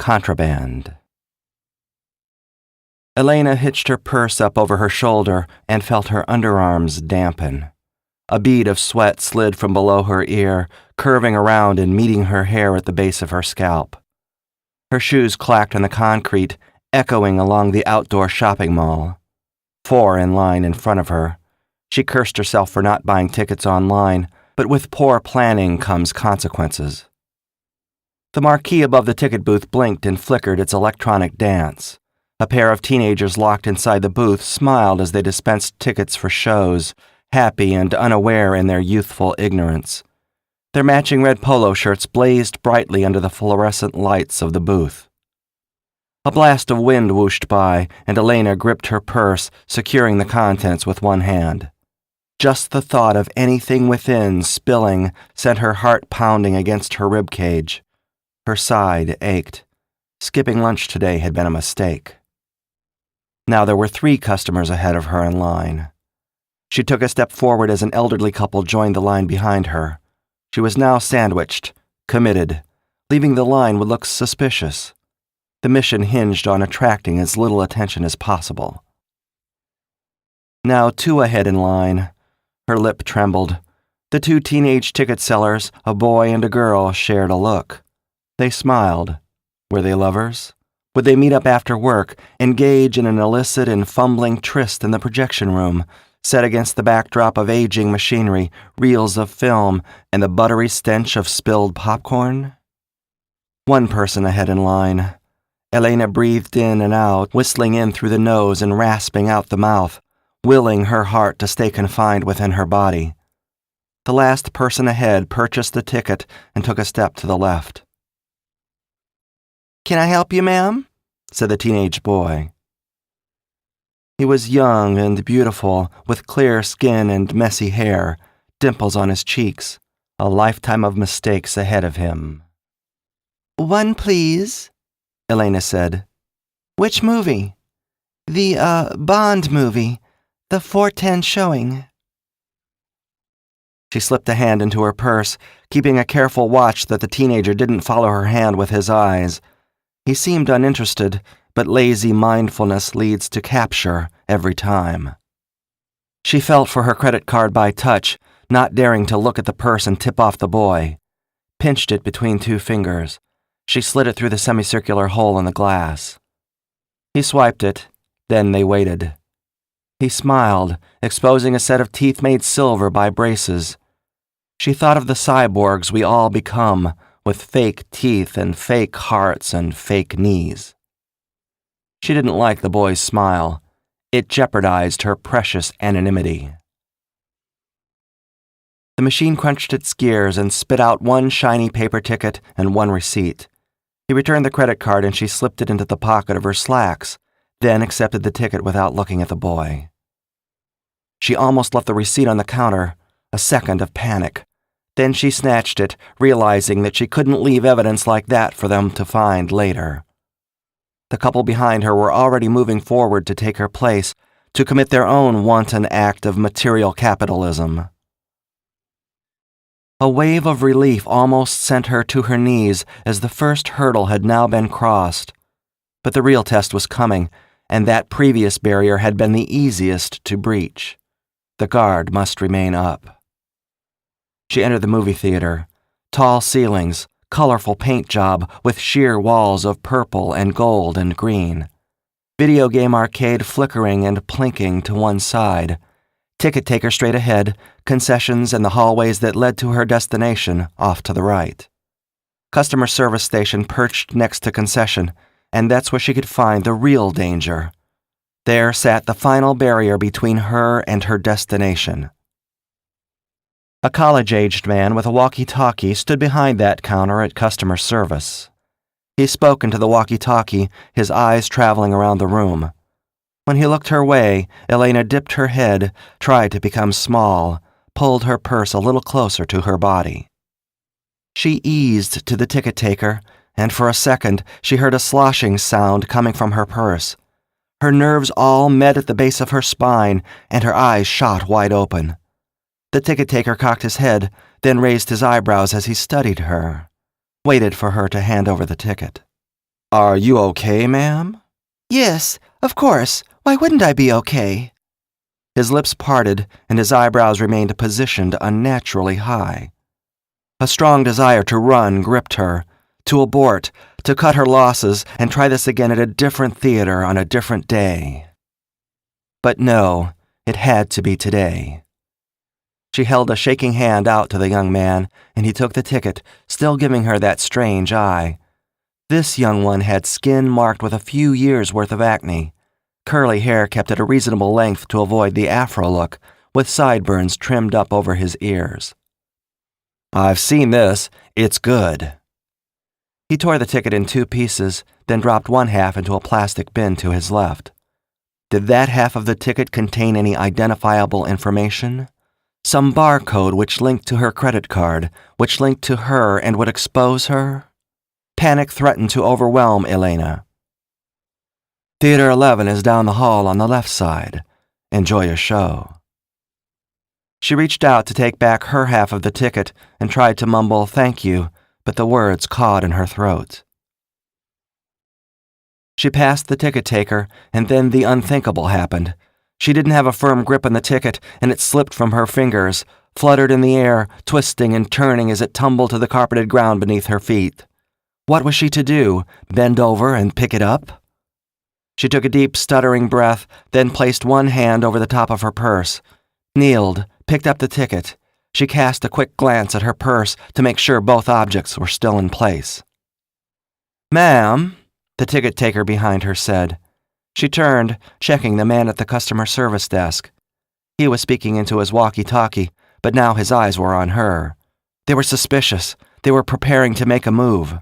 Contraband. Elena hitched her purse up over her shoulder and felt her underarms dampen. A bead of sweat slid from below her ear, curving around and meeting her hair at the base of her scalp. Her shoes clacked on the concrete, echoing along the outdoor shopping mall. 4 in line in front of her. She cursed herself for not buying tickets online, but with poor planning comes consequences. The marquee above the ticket booth blinked and flickered its electronic dance. A pair of teenagers locked inside the booth smiled as they dispensed tickets for shows, happy and unaware in their youthful ignorance. Their matching red polo shirts blazed brightly under the fluorescent lights of the booth. A blast of wind whooshed by, and Elena gripped her purse, securing the contents with one hand. Just the thought of anything within spilling sent her heart pounding against her ribcage. Her side ached. Skipping lunch today had been a mistake. Now there were 3 customers ahead of her in line. She took a step forward as an elderly couple joined the line behind her. She was now sandwiched, committed. Leaving the line would look suspicious. The mission hinged on attracting as little attention as possible. Now 2 ahead in line. Her lip trembled. The 2 teenage ticket sellers, a boy and a girl, shared a look. They smiled. Were they lovers? Would they meet up after work, engage in an illicit and fumbling tryst in the projection room, set against the backdrop of aging machinery, reels of film, and the buttery stench of spilled popcorn? 1 person ahead in line. Elena breathed in and out, whistling in through the nose and rasping out the mouth, willing her heart to stay confined within her body. The last person ahead purchased the ticket and took a step to the left. "Can I help you, ma'am?" said the teenage boy. He was young and beautiful, with clear skin and messy hair, dimples on his cheeks, a lifetime of mistakes ahead of him. "1, please," Elena said. "Which movie?" "The, Bond movie. The 4:10 showing." She slipped a hand into her purse, keeping a careful watch that the teenager didn't follow her hand with his eyes. He seemed uninterested, but lazy mindfulness leads to capture every time. She felt for her credit card by touch, not daring to look at the purse and tip off the boy. Pinched it between 2 fingers. She slid it through the semicircular hole in the glass. He swiped it, then they waited. He smiled, exposing a set of teeth made silver by braces. She thought of the cyborgs we all become, with fake teeth and fake hearts and fake knees. She didn't like the boy's smile. It jeopardized her precious anonymity. The machine crunched its gears and spit out 1 shiny paper ticket and 1 receipt. He returned the credit card and she slipped it into the pocket of her slacks, then accepted the ticket without looking at the boy. She almost left the receipt on the counter, a second of panic. Then she snatched it, realizing that she couldn't leave evidence like that for them to find later. The couple behind her were already moving forward to take her place, to commit their own wanton act of material capitalism. A wave of relief almost sent her to her knees as the first hurdle had now been crossed. But the real test was coming, and that previous barrier had been the easiest to breach. The guard must remain up. She entered the movie theater. Tall ceilings, colorful paint job with sheer walls of purple and gold and green. Video game arcade flickering and plinking to one side. Ticket taker straight ahead, concessions and the hallways that led to her destination off to the right. Customer service station perched next to concession, and that's where she could find the real danger. There sat the final barrier between her and her destination. A college-aged man with a walkie-talkie stood behind that counter at customer service. He spoke into the walkie-talkie, his eyes traveling around the room. When he looked her way, Elena dipped her head, tried to become small, pulled her purse a little closer to her body. She eased to the ticket taker, and for a second she heard a sloshing sound coming from her purse. Her nerves all met at the base of her spine, and her eyes shot wide open. The ticket taker cocked his head, then raised his eyebrows as he studied her, waited for her to hand over the ticket. Are you okay, ma'am? Yes, of course. Why wouldn't I be okay? His lips parted and his eyebrows remained positioned unnaturally high. A strong desire to run gripped her, to abort, to cut her losses and try this again at a different theater on a different day. But no, it had to be today. She held a shaking hand out to the young man, and he took the ticket, still giving her that strange eye. This young one had skin marked with a few years' worth of acne, curly hair kept at a reasonable length to avoid the afro look, with sideburns trimmed up over his ears. I've seen this. It's good. He tore the ticket in 2 pieces, then dropped one half into a plastic bin to his left. Did that half of the ticket contain any identifiable information? Some barcode which linked to her credit card, which linked to her and would expose her? Panic threatened to overwhelm Elena. Theater 11 is down the hall on the left side. Enjoy your show. She reached out to take back her half of the ticket and tried to mumble thank you, but the words caught in her throat. She passed the ticket taker, and then the unthinkable happened. She didn't have a firm grip on the ticket, and it slipped from her fingers, fluttered in the air, twisting and turning as it tumbled to the carpeted ground beneath her feet. What was she to do? Bend over and pick it up? She took a deep, stuttering breath, then placed one hand over the top of her purse, kneeled, picked up the ticket. She cast a quick glance at her purse to make sure both objects were still in place. "Ma'am," the ticket taker behind her said. She turned, checking the man at the customer service desk. He was speaking into his walkie-talkie, but now his eyes were on her. They were suspicious. They were preparing to make a move.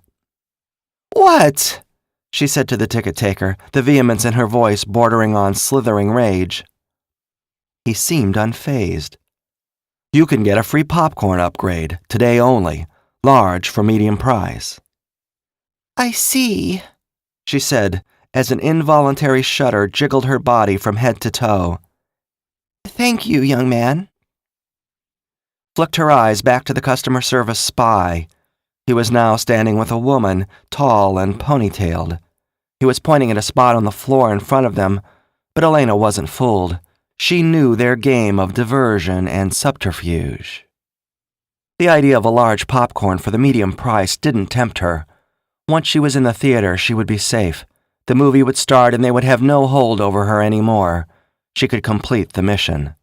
What? She said to the ticket taker, the vehemence in her voice bordering on slithering rage. He seemed unfazed. "You can get a free popcorn upgrade, today only, large for medium price." I see, she said, as an involuntary shudder jiggled her body from head to toe. Thank you, young man. Flicked her eyes back to the customer service spy. He was now standing with a woman, tall and ponytailed. He was pointing at a spot on the floor in front of them, but Elena wasn't fooled. She knew their game of diversion and subterfuge. The idea of a large popcorn for the medium price didn't tempt her. Once she was in the theater, she would be safe. The movie would start and they would have no hold over her anymore. She could complete the mission.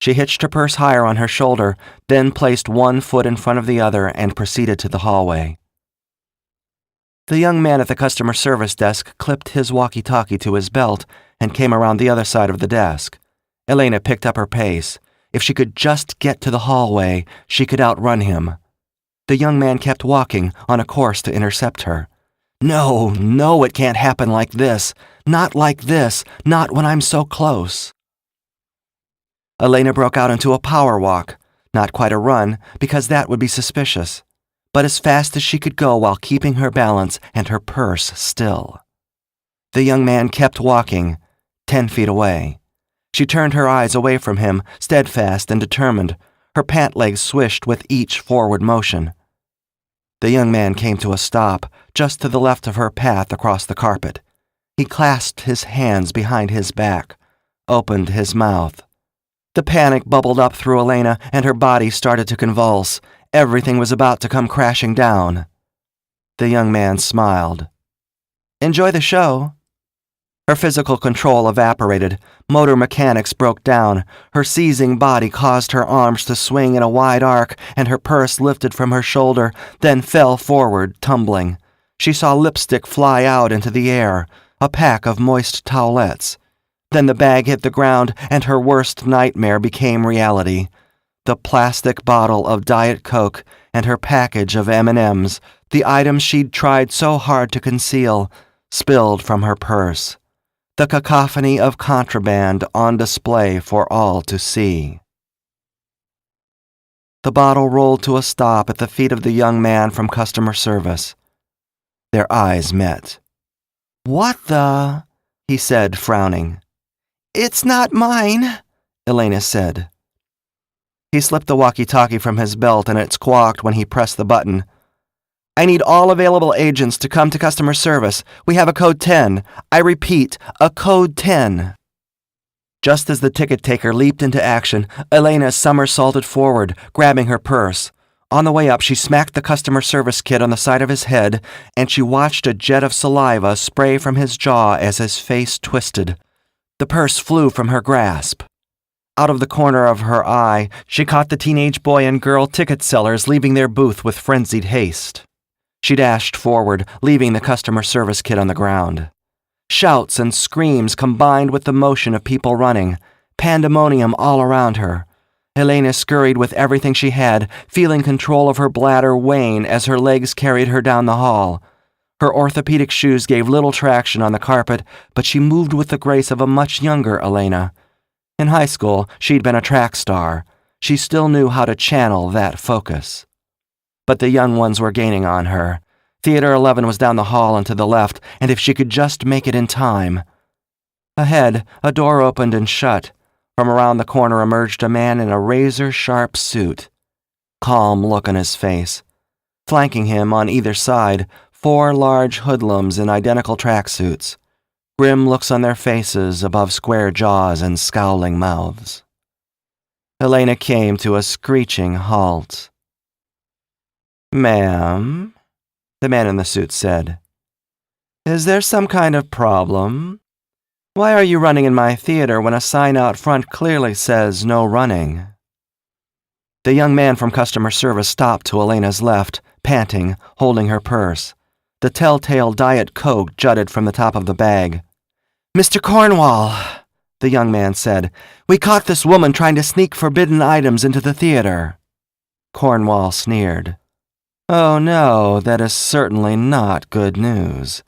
She hitched her purse higher on her shoulder, then placed one foot in front of the other and proceeded to the hallway. The young man at the customer service desk clipped his walkie-talkie to his belt and came around the other side of the desk. Elena picked up her pace. If she could just get to the hallway, she could outrun him. The young man kept walking, on a course to intercept her. No, it can't happen like this. Not like this. Not when I'm so close. Elena broke out into a power walk. Not quite a run, because that would be suspicious, but as fast as she could go while keeping her balance and her purse still. The young man kept walking, 10 feet away. She turned her eyes away from him, steadfast and determined. Her pant legs swished with each forward motion. The young man came to a stop, just to the left of her path across the carpet. He clasped his hands behind his back, opened his mouth. The panic bubbled up through Elena, and her body started to convulse. Everything was about to come crashing down. The young man smiled. "Enjoy the show." Her physical control evaporated. Motor mechanics broke down. Her seizing body caused her arms to swing in a wide arc, and her purse lifted from her shoulder, then fell forward, tumbling. She saw lipstick fly out into the air, a pack of moist towelettes. Then the bag hit the ground, and her worst nightmare became reality. The plastic bottle of Diet Coke and her package of M&Ms, the items she'd tried so hard to conceal, spilled from her purse. The cacophony of contraband on display for all to see. The bottle rolled to a stop at the feet of the young man from customer service. Their eyes met. "What the?" he said, frowning. "It's not mine," Elena said. He slipped the walkie-talkie from his belt and it squawked when he pressed the button. I need all available agents to come to customer service. We have a code 10. I repeat, a code 10. Just as the ticket taker leaped into action, Elena somersaulted forward, grabbing her purse. On the way up, she smacked the customer service kid on the side of his head, and she watched a jet of saliva spray from his jaw as his face twisted. The purse flew from her grasp. Out of the corner of her eye, she caught the teenage boy and girl ticket sellers leaving their booth with frenzied haste. She dashed forward, leaving the customer service kid on the ground. Shouts and screams combined with the motion of people running, pandemonium all around her. Elena scurried with everything she had, feeling control of her bladder wane as her legs carried her down the hall. Her orthopedic shoes gave little traction on the carpet, but she moved with the grace of a much younger Elena. In high school, she'd been a track star. She still knew how to channel that focus. But the young ones were gaining on her. Theater 11 was down the hall and to the left, and if she could just make it in time. Ahead, a door opened and shut. From around the corner emerged a man in a razor-sharp suit. Calm look on his face. Flanking him on either side, 4 large hoodlums in identical tracksuits. Grim looks on their faces above square jaws and scowling mouths. Elena came to a screeching halt. "Ma'am," the man in the suit said, "is there some kind of problem? Why are you running in my theater when a sign out front clearly says no running?" The young man from customer service stopped to Elena's left, panting, holding her purse. The telltale Diet Coke jutted from the top of the bag. "Mr. Cornwall," the young man said, "we caught this woman trying to sneak forbidden items into the theater." Cornwall sneered. "Oh no, that is certainly not good news.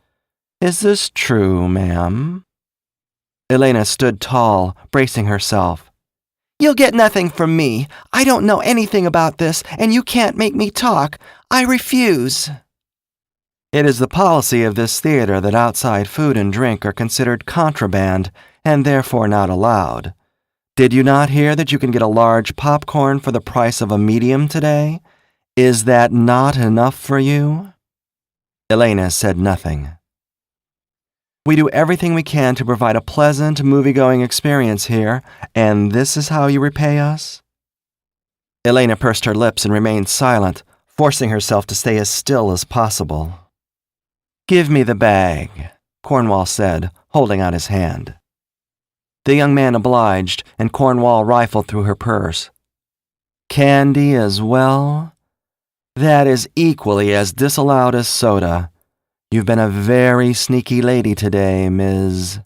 Is this true, ma'am?" Elena stood tall, bracing herself. "You'll get nothing from me. I don't know anything about this, and you can't make me talk. I refuse." "It is the policy of this theater that outside food and drink are considered contraband and therefore not allowed. Did you not hear that you can get a large popcorn for the price of a medium today? Is that not enough for you?" Elena said nothing. "We do everything we can to provide a pleasant, movie-going experience here, and this is how you repay us?" Elena pursed her lips and remained silent, forcing herself to stay as still as possible. "Give me the bag," Cornwall said, holding out his hand. The young man obliged, and Cornwall rifled through her purse. "Candy as well? That is equally as disallowed as soda. You've been a very sneaky lady today, Ms.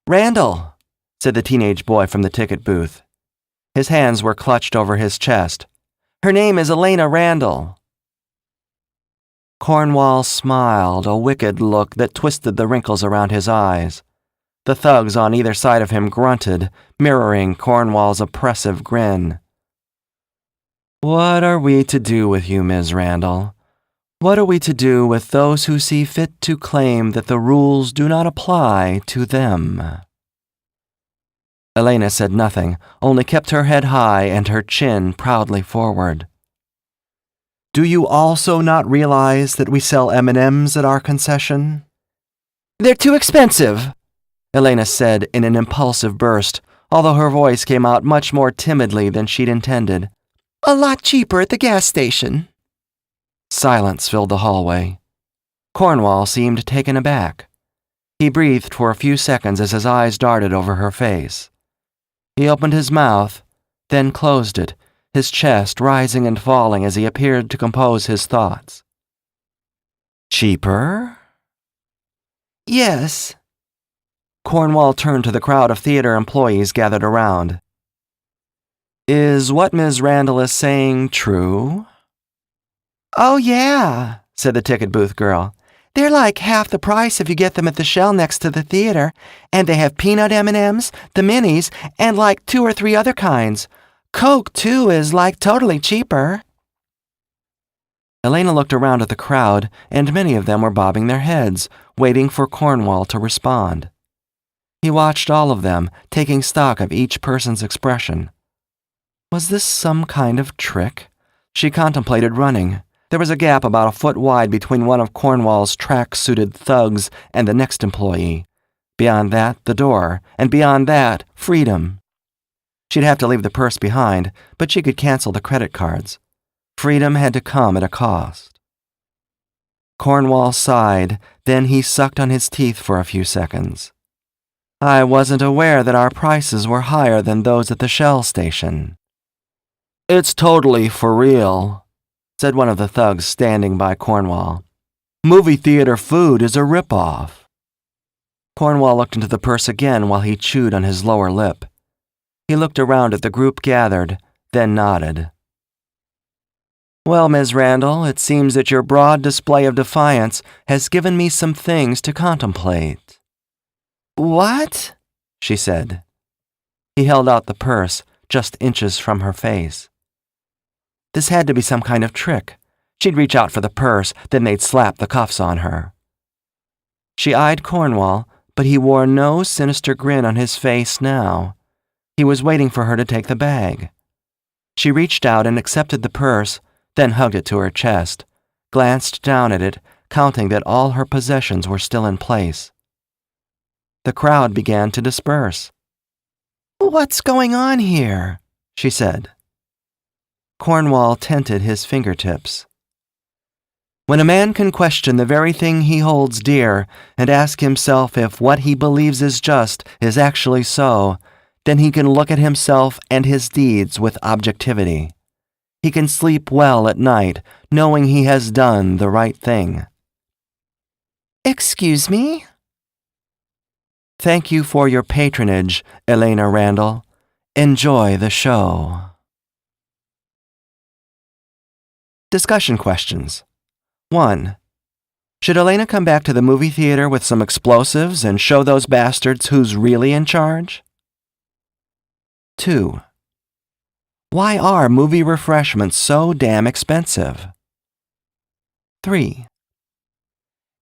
"Randall," said the teenage boy from the ticket booth. His hands were clutched over his chest. "Her name is Elena Randall." Cornwall smiled, a wicked look that twisted the wrinkles around his eyes. The thugs on either side of him grunted, mirroring Cornwall's oppressive grin. "What are we to do with you, Ms. Randall? What are we to do with those who see fit to claim that the rules do not apply to them?" Elena said nothing, only kept her head high and her chin proudly forward. "Do you also not realize that we sell M&Ms at our concession?" "They're too expensive," Elena said in an impulsive burst, although her voice came out much more timidly than she'd intended. "A lot cheaper at the gas station." Silence filled the hallway. Cornwall seemed taken aback. He breathed for a few seconds as his eyes darted over her face. He opened his mouth, then closed it, his chest rising and falling as he appeared to compose his thoughts. "Cheaper?" "Yes." Cornwall turned to the crowd of theater employees gathered around. "Is what Ms. Randall is saying true?" "Oh, yeah," said the ticket booth girl. "They're like half the price if you get them at the shell next to the theater, and they have peanut M&Ms, the minis, and like 2 or 3 other kinds. Coke, too, is like totally cheaper." Elena looked around at the crowd, and many of them were bobbing their heads, waiting for Cornwall to respond. He watched all of them, taking stock of each person's expression. Was this some kind of trick? She contemplated running. There was a gap about a foot wide between one of Cornwall's track-suited thugs and the next employee. Beyond that, the door, and beyond that, freedom. She'd have to leave the purse behind, but she could cancel the credit cards. Freedom had to come at a cost. Cornwall sighed, then he sucked on his teeth for a few seconds. I wasn't aware that our prices were higher than those at the Shell station. It's totally for real, said one of the thugs standing by Cornwall. Movie theater food is a rip-off. Cornwall looked into the purse again while he chewed on his lower lip. He looked around at the group gathered, then nodded. Well, Ms. Randall, it seems that your broad display of defiance has given me some things to contemplate. What? She said. He held out the purse, just inches from her face. This had to be some kind of trick. She'd reach out for the purse, then they'd slap the cuffs on her. She eyed Cornwall, but he wore no sinister grin on his face now. He was waiting for her to take the bag. She reached out and accepted the purse, then hugged it to her chest, glanced down at it, counting that all her possessions were still in place. The crowd began to disperse. What's going on here? She said. Cornwall tented his fingertips. When a man can question the very thing he holds dear and ask himself if what he believes is just is actually so, then he can look at himself and his deeds with objectivity. He can sleep well at night, knowing he has done the right thing. Excuse me? Thank you for your patronage, Elena Randall. Enjoy the show. Discussion questions. 1. Should Elena come back to the movie theater with some explosives and show those bastards who's really in charge? 2. Why are movie refreshments so damn expensive? 3.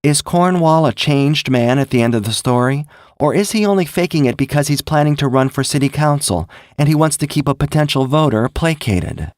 Is Cornwall a changed man at the end of the story, or is he only faking it because he's planning to run for city council and he wants to keep a potential voter placated?